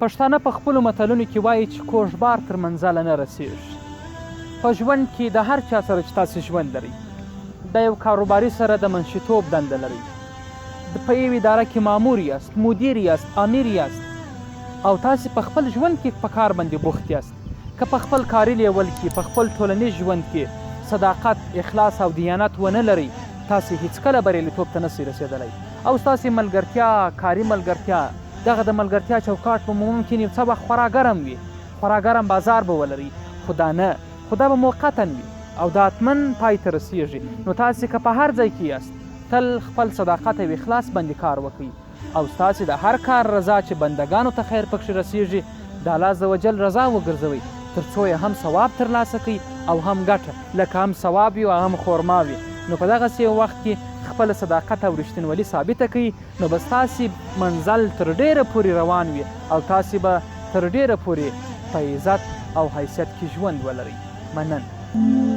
پښتانه په خپلو متلونو کې وایي چې کوږ بار تر منزله نه رسیږي. په ژوند کې د هر چا سره چې تاسې ژوند لرئ، د یو کاروباري سره د منشیتوب دنده لرئ، په یو اداره کې مامور یاست، مدیر یاست، امیر یاست او تاسې په خپل ژوند کې په کار باندې بوخت یاست، که په خپل کاري لیول کې، په خپل ټولنیز ژوند کې صداقت، اخلاص او دیانت ونه لرئ، تاسې هیڅکله بریالیتوب ته نسئ رسېدلی. او ستاسې ملګرتیا، کاري ملګرتیا، دغه د ملګرتیا چوکاټ به ممکن یو څه وخت خورا ګرم وي، خورا ګرم بازار به ولري، خو دا نه، خو دا به موقتا وي او دا حتمن پای ته رسیږي. نو تاسې که په هر ځای کې یاست، تل خپل صداقت او اخلاص باندې کار وکړئ او ستاسې د هر کار رضا چې بندګانو ته خیر پکښې رسیږي د الله عز وجل رضا وګرځوئ، تر څو یې هم ثواب ترلاسه کړئ او هم ګټه، لکه هم ثواب وي او هم خورما وي. نو په دغسې وخت کې خپل صداقت او رښتینولي ثابته کړئ، نو به ستاسې منزل تر ډیره پورې روان وي او تاسې به تر ډیره پورې په عزت او حیثیت کې ژوند ولرئ. مننه.